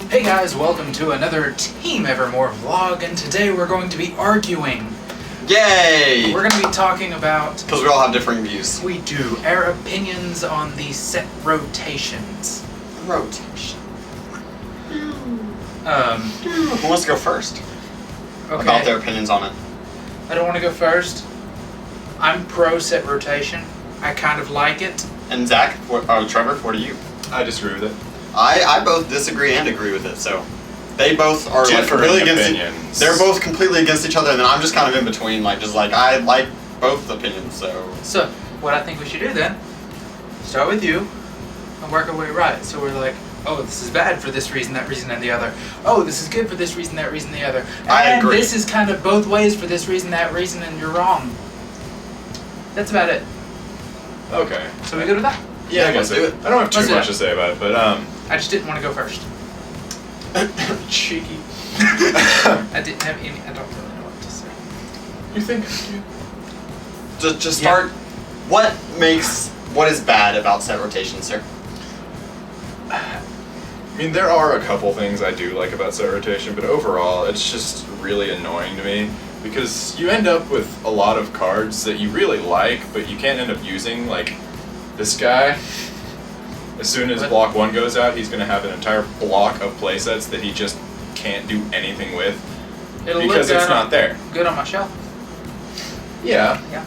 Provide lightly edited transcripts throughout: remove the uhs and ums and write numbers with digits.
Hey guys, welcome to another Team Evermore vlog, and today we're going to be arguing. Yay! We're going to be talking about... Because we all have differing views. We do. Our opinions on the set rotations. Rotation. Who Who wants to go first? Okay. About their opinions on it. I don't want to go first. I'm pro set rotation. I kind of like it. And Zach, Trevor, what are you? I disagree with it. I both disagree and agree with it, so they both are like Differing really against opinions. They're both completely against each other, and then I'm just kind of in between, like I like both opinions, so. So, what I think we should do then, start with you, and work our way right. So we're like, oh, this is bad for this reason, that reason, and the other. Oh, this is good for this reason, that reason, the other. I agree. This is kind of both ways for this reason, that reason, and you're wrong. That's about it. Okay. So we good with that? Yeah, I let's guess do it. I don't have too Let's do much it. to say about it, but I just didn't want to go first. cheeky. I didn't have any. I don't really know what to say. You think? Just start. Yeah. What is bad about set rotation, sir? I mean, there are a couple things I do like about set rotation, but overall, it's just really annoying to me because you end up with a lot of cards that you really like, but you can't end up using. Like this guy. As soon as block 1 goes out, he's going to have an entire block of playsets that he just can't do anything with It'll because look it's not there. good on my shelf. Yeah. Yeah.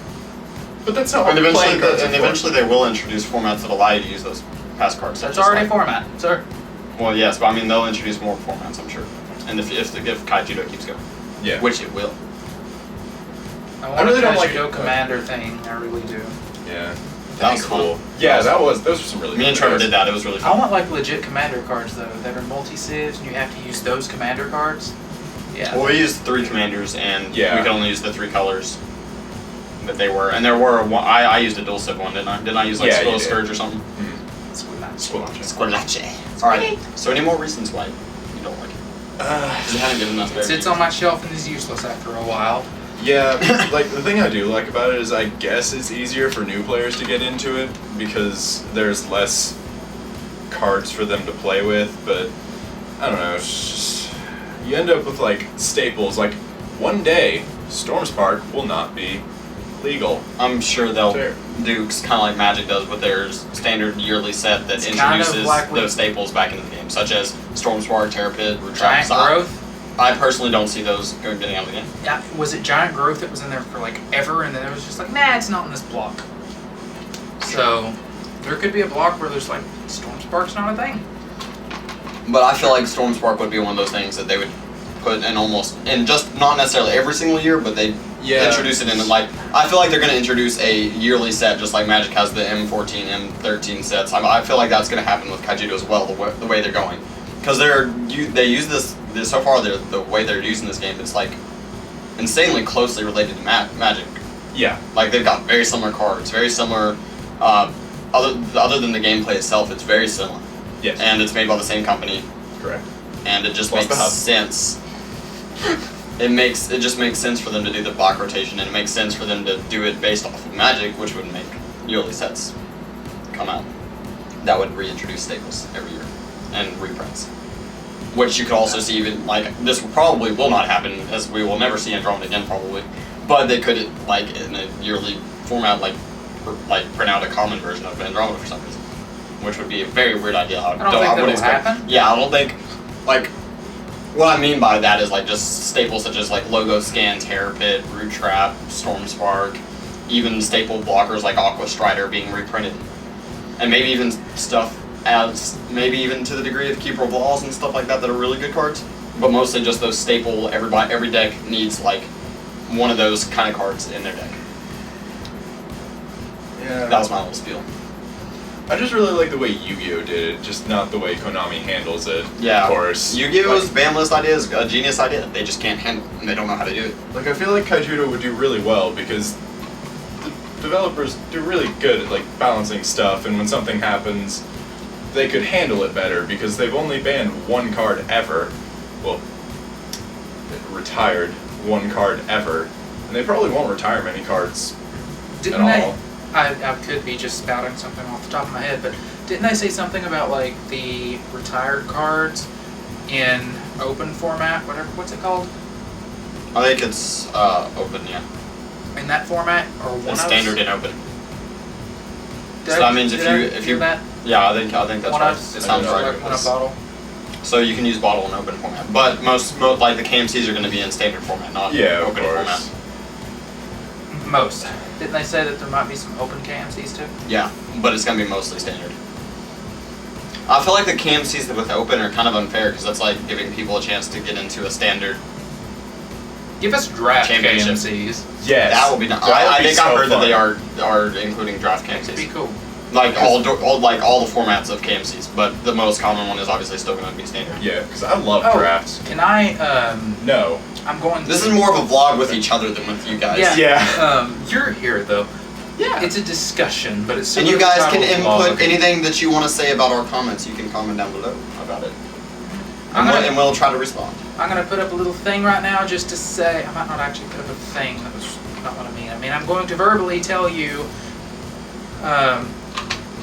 But that's not And what eventually, playing cards are for. eventually they will introduce formats that allow you to use those past cards. That's just already like- format, sir. Well, yes, but I mean they'll introduce more formats, I'm sure. And if Kaijudo keeps going, Yeah. which it will. I want really a don't like Kaijudo it. Commander thing. I really do. Yeah. That was cool. fun. Yeah, those were some really Me and good Trevor cards. did that. It was really I fun. want like legit Commander cards though that are multi-civs, and you have to use those Commander cards. Yeah. Well, we used 3 commanders, and Yeah. we could only use the 3 colors that they were. And there were I used a dual civ one, didn't I? Didn't I use like Yeah, you Squill did. Scourge or something? Squatch. Squillace. All right. So any more reasons why you don't like it? Because you haven't given enough. It sits on my shelf and is useless after a while. Yeah, like the thing I do like about it is I guess it's easier for new players to get into it because there's less cards for them to play with, but I don't know, it's just, you end up with like staples, like one day Stormspark will not be legal. I'm sure they'll Fair. do kind of like Magic does with their standard yearly set that It's kind of introduces like with- those staples back into the game, such as Stormspark, Terror Pit, Root Giant Trap. Growth. I personally don't see those getting out of the game. Yeah, was it Giant Growth that was in there for like ever, and then it was just like, nah, it's not in this block. So there could be a block where there's like Stormspark's not a thing. But I feel like Stormspark would be one of those things that they would put in almost, in just not necessarily every single year, but they introduce it in like, I feel like they're going to introduce a yearly set just like Magic has the M14, M13 sets. I feel like that's going to happen with Kaijudo as well, the way they're going. Because they use this so far, the way they're using this game, it's like insanely closely related to Magic. Yeah. Like they've got very similar cards, very similar, other than the gameplay itself, it's very similar. Yes. And it's made by the same company. Correct. And it just Plus makes the hub. sense. It just makes sense for them to do the block rotation, and it makes sense for them to do it based off of Magic, which would make yearly sets come out. That would reintroduce staples every year and reprints. Which you could also see even like this probably will not happen, as we will never see Andromeda again probably. But they could like in a yearly format like print out a common version of Andromeda for some reason, which would be a very weird idea. I don't think that'll expect. happen. Yeah, I don't think like. What I mean by that is like just staples such as like Logo Scan, Terror Pit, Root Trap, Stormspark, even staple blockers like Aqua Strider being reprinted, and maybe even stuff as maybe even to the degree of Keeper of Laws and stuff like that that are really good cards, but mostly just those staple. Every deck needs like one of those kind of cards in their deck. Yeah. That was my little spiel. I just really like the way Yu-Gi-Oh did it, just not the way Konami handles it. Yeah, Of course. Yu-Gi-Oh's ban list idea is a genius idea. They just can't handle it, and they don't know how to do it. Like, I feel like Kaijudo would do really well because the developers do really good at, like, balancing stuff, and when something happens, they could handle it better because they've only banned one card ever. Well, retired one card ever. And they probably won't retire many cards Didn't at they? all. I could be just spouting something off the top of my head, but didn't they say something about like the retired cards in open format, whatever, what's it called? I think it's open, yeah. In that format, or one It's of standard and open. Did So that means if you that yeah, I think that's one right. of It sounds right. like one of bottle. So you can use bottle in open format, but most like the KMCs are going to be in standard format, not Yeah, of open course. format. Most. Didn't they say that there might be some open KMCs too? Yeah, but it's going to be mostly standard. I feel like the KMCs with open are kind of unfair because that's like giving people a chance to get into a standard. Give us draft Championship. KMCs. Yes. That would be nice. I think I heard that they are including draft That could be KMCs. cool. Like all the formats of KMCs, but the most common one is obviously still going to be standard. Yeah, because I love Oh, drafts. can I? No. I'm going. This is more of a vlog with each other than with you guys. Yeah. Yeah. You're here though. Yeah. It's a discussion, but it's. And you guys can input input anything that you want to say about our comments. You can comment down below about it, and we'll try to respond. I'm gonna put up a little thing right now just to say. I might not actually put up a thing. That was not what I mean. I mean I'm going to verbally tell you.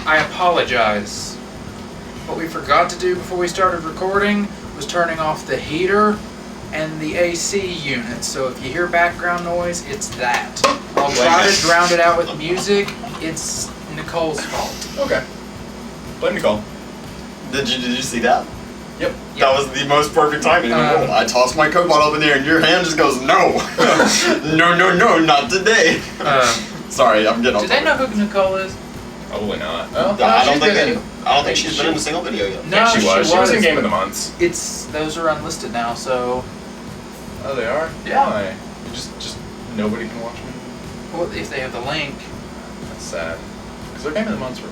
I apologize. What we forgot to do before we started recording was turning off the heater and the AC unit. So if you hear background noise, it's that. I'll try to drown it out with music. It's Nicole's fault. Okay. Blame Nicole. Did you see that? Yep. That was the most perfect timing in the world. I tossed my Coke bottle up in there, and your hand just goes, no, no, not today. Sorry, I'm getting off. Do they know who Nicole is? Probably not. I don't think she's been in a single video yet. No, Yeah, she was. She was in Game of but the Months. those are unlisted now, so Oh, they are? Yeah. Why? Just nobody can watch them? well, if they have the link, That's sad. Because their Game of the Months were...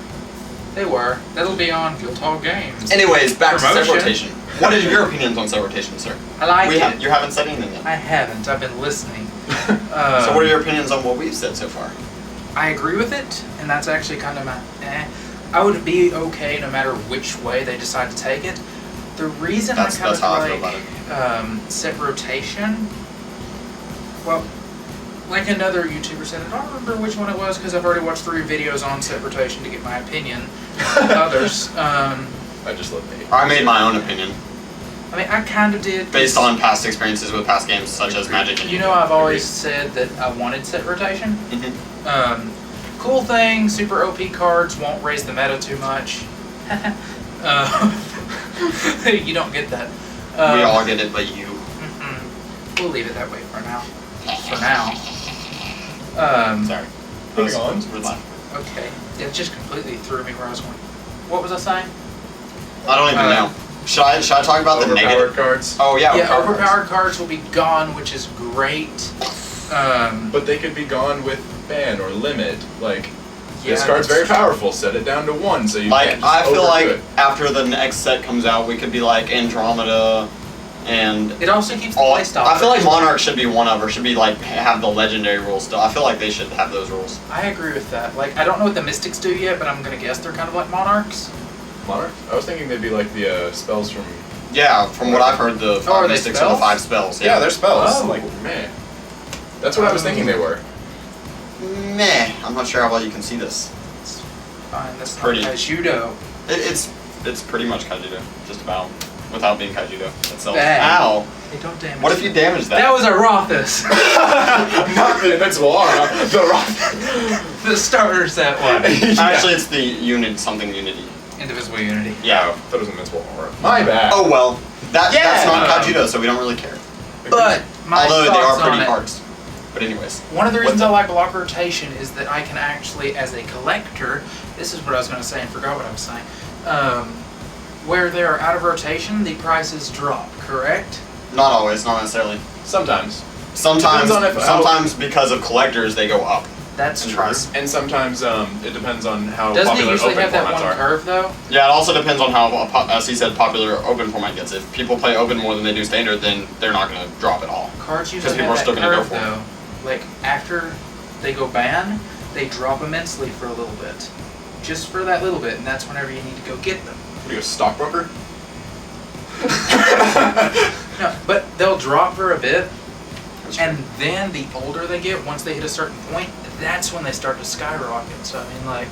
they were. That'll be on Guild Hall Games. Anyways, back to Promotion. set rotation. What is your opinions on set rotation, sir? I like it. You haven't said anything yet. I haven't. I've been listening. So what are your opinions on what we've said so far? I agree with it, and that's actually kind of my I would be okay no matter which way they decide to take it. The reason That's I kind how I feel of about like set rotation, well, like another YouTuber said, I don't remember which one it was because I've already watched 3 videos on set rotation to get my opinion. Others, I just love the... I made my own opinion I mean, I kind of did. based on past experiences with past games such as Magic and You know, I've always said that I wanted set rotation. Mhm. Cool thing, super OP cards won't raise the meta too much. You don't get that. We all get it, but you. We'll leave it that way for now. For now. Sorry. Moving on. We're live. Okay. It just completely threw me where I was going. What was I saying? I don't even know. Should I talk about the Overpowered negative? cards. Oh yeah. Yeah, overpowered cards will be gone, which is great. But they could be gone with ban or limit. Like, Yeah, this card's that's very powerful. Set it down to 1 so you Like can't just I feel overdo like it. after the next set comes out, we could be like Andromeda, and It also keeps the all. playstyle. I feel like Monarch should be one of, or should be like have the legendary rules still. I feel like they should have those rules. I agree with that. Like, I don't know what the Mystics do yet, but I'm gonna guess they're kind of like Monarchs. Monarch? I was thinking they'd be like the spells from... Yeah, from what I've heard, the are 5 they mystics are the spells? 5 spells. Yeah, they're spells. Oh. Like, man. That's what I was thinking they were. Meh. I'm not sure how well you can see this. It's fine. That's Pretty. not Kaijudo. It's pretty much Kaijudo, just about, without being Kaijudo itself. Bad. Ow! Hey, don't damage. What if you damage that? That was a Rothus. Not the Invincible Aura. The Rock. The starter set one. Actually, it's the Unity. Indivisible Unity. Yeah. That was Invincible Aura. My bad. Oh well. That's not Yeah. Kaijudo, so we don't really care. But my Although they thoughts are pretty on it. cards. But anyways. One of the reasons What's I like block rotation is that I can actually, as a collector, this is what I was going to say and forgot what I was saying. Where they're out of rotation, the prices drop. Correct? Not always, not necessarily. Sometimes. Sometimes, Depends on if- sometimes because of collectors, they go up. That's in true. price. And sometimes it depends on how Doesn't it popular usually open have that formats one are. curve though? Yeah, it also depends on how, as he said, popular open format gets. If people play open more than they do standard, then they're not going to drop at all. Cards usually people have are still that gonna go curve for it. though. Like after they go ban, they drop immensely for a little bit. Just for that little bit, and that's whenever you need to go get them. What are you, a stockbroker? No, but they'll drop for a bit, and then the older they get, once they hit a certain point, that's when they start to skyrocket. So I mean, like,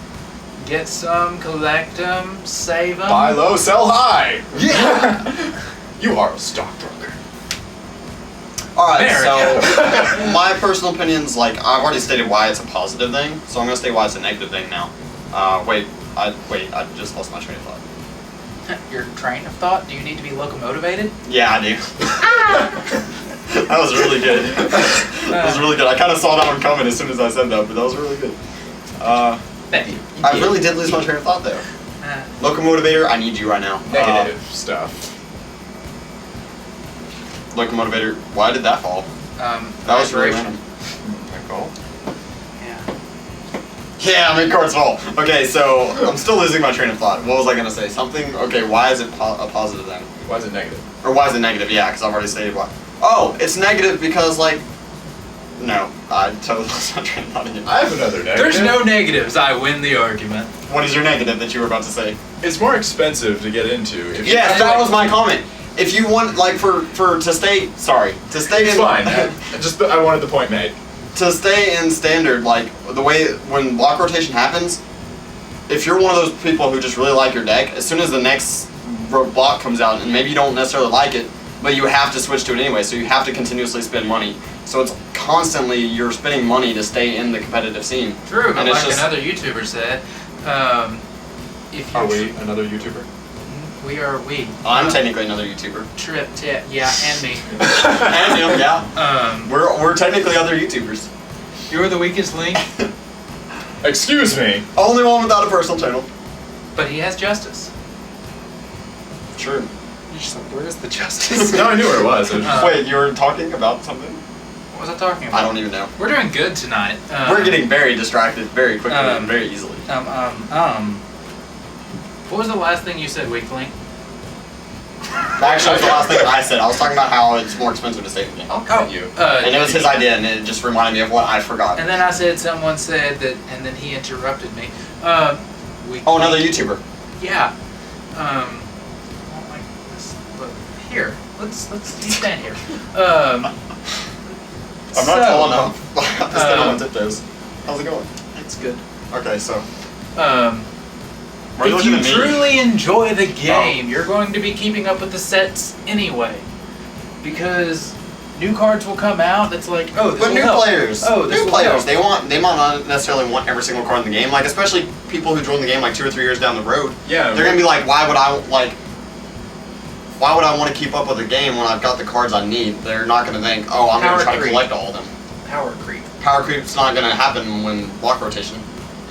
get some, collect them, save them. Buy low, sell high. Yeah. You are a stockbroker. Alright, There, so my personal opinion's like, I've already stated why it's a positive thing, so I'm gonna state why it's a negative thing now. Wait, I just lost my train of thought. Your train of thought? Do you need to be locomotivated? Yeah, I do. That was really good. That was really good. I kind of saw that one coming as soon as I said that, but that was really good. Thank you. I really did lose my train of thought there. Locomotivator, I need you right now. Negative stuff. Locomotivator, why did that fall? That was really random. My call. Yeah. Yeah, I mean cards fall. Okay, so I'm still losing my train of thought. What was I gonna say? Something? Okay, why is it a positive then? Why is it negative? Or why is it negative? Yeah, because I've already stated why. Oh, it's negative because like, no, I totally lost my train of thought again. I have another negative. There's no negatives. I win the argument. What is your negative that you were about to say? It's more expensive to get into. If Yes, that was my comment. If you want, like, to stay It's in. fine. I wanted the point made. To stay in standard, like, the way, when block rotation happens, if you're one of those people who just really like your deck, as soon as the next block comes out, and maybe you don't necessarily like it, but you have to switch to it anyway, so you have to continuously spend money. So it's constantly, you're spending money to stay in the competitive scene. True, but And it's like just- another YouTuber said, if Are you we another YouTuber? we. I'm technically another YouTuber. Yeah, and me. And him, yeah. We're technically other YouTubers. You're the weakest link, Excuse me. Only one without a personal channel. but he has justice. True. You're just like, where is the justice? No, I knew where it was. Wait, you were talking about something? What was I talking about? I don't even know. We're doing good tonight. We're getting very distracted very quickly and very easily. What was the last thing you said, weak link? Actually, that's the last thing I said. I was talking about how it's more expensive to save the game. I'll cut you. And it was his idea, and it just reminded me of what I forgot. And then I said someone said that, and then he interrupted me. Weak Oh, another link. YouTuber. Yeah. Oh my goodness. Look, here. Let's you stand here. I'm not so, tall enough. I have to stand on my tiptoes. How's it going? It's good. Okay, so. If Why are you looking you at me? truly enjoy the game, you're going to be keeping up with the sets anyway. Because new cards will come out that's like, oh, this But will new help. players, Oh, this new will players, help. they might not necessarily want every single card in the game. Like, especially people who join the game like 2 or 3 years down the road. Yeah. They're gonna be like, why would I want to keep up with the game when I've got the cards I need? They're not gonna think, oh, I'm Power gonna try to creep. collect all of them. Power creep. Power creep's not gonna happen when block rotation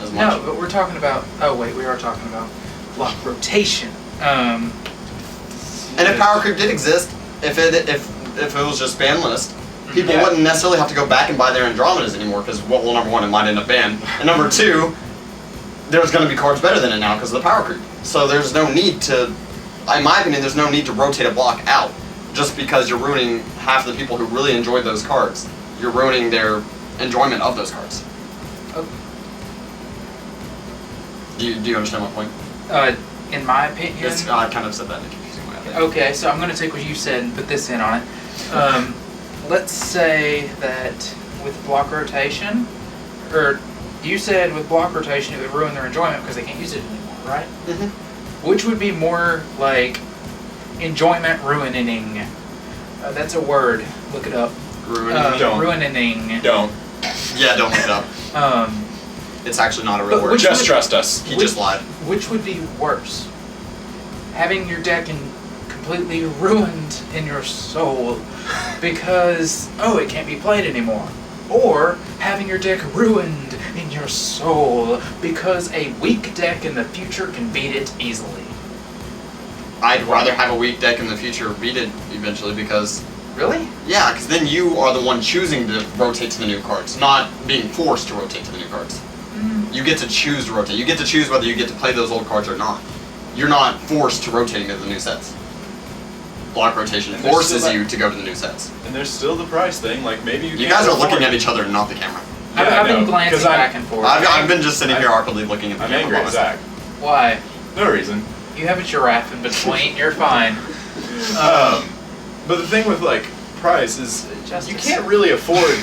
as much. No, but we're talking about. Oh wait, we are talking about block rotation. And if power creep did exist, if it was just ban list, people Yeah. wouldn't necessarily have to go back and buy their Andromedas anymore because, well, number one, it might end up banned, and number two, there's going to be cards better than it now because of the power creep. So there's no need to, in my opinion, there's no need to rotate a block out just because you're ruining half the people who really enjoyed those cards. You're ruining their enjoyment of those cards. Oh. Do you understand my point? In my opinion. Yes, I kind of said that in a confusing way. I think. Okay, so I'm going to take what you said and put this in on it. Let's say that with block rotation, or you said with block rotation it would ruin their enjoyment because they can't use it anymore, right? Mm-hmm. Which would be more like enjoyment ruining. That's a word. Look it up. Don't. Ruining. Don't. Yeah, don't look it up. It's actually not a real But word. which Just would- trust us. He just lied. Which would be worse? Having your deck completely ruined in your soul because, oh, it can't be played anymore. Or having your deck ruined in your soul because a weak deck in the future can beat it easily. I'd rather have a weak deck in the future beat it eventually because, Really? yeah, because then you are the one choosing to rotate to the new cards, not being forced to rotate to the new cards. You get to choose to rotate. You get to choose whether you get to play those old cards or not. You're not forced to rotating to the new sets. Block rotation And there's forces still that- you to go to the new sets. And there's still the price thing. Like maybe You can't guys are afford looking it. at each other and not the camera. Yeah, I've no, been glancing 'cause I'm- back and forth. I've been just sitting here awkwardly looking at the I'm camera. angry by at myself. Zach. Why? No reason. You have a giraffe in between. You're fine. But the thing with like price is Justice. you can't really afford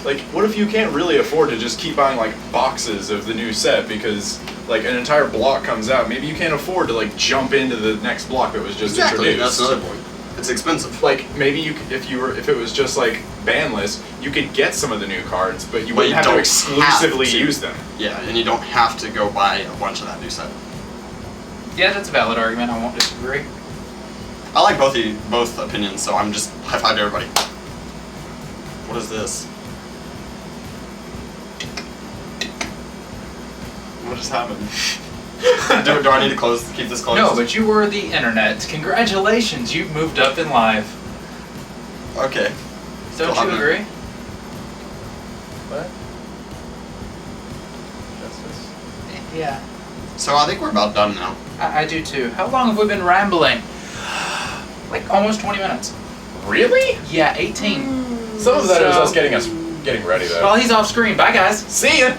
like, what if you can't really afford to just keep buying like boxes of the new set because like an entire block comes out? Maybe you can't afford to like jump into the next block that was just introduced. That's another point. It's expensive. Like maybe you could, if it was just like banless, you could get some of the new cards, but you wouldn't have to exclusively use them. Yeah, and you don't have to go buy a bunch of that new set. Yeah, that's a valid argument. I won't disagree. I like both opinions, so I'm just high five to everybody. What is this? What just happened? do I need to keep this closed? No, but you were the internet. Congratulations, you've moved up in life. Okay. Don't you agree? What? Justice? Yeah, So I think we're about done now. I do too. How long have we been rambling? Like almost 20 minutes. Really? Yeah, 18. Some of that is So- us getting ready though. Well, he's off screen. Bye, guys. See ya!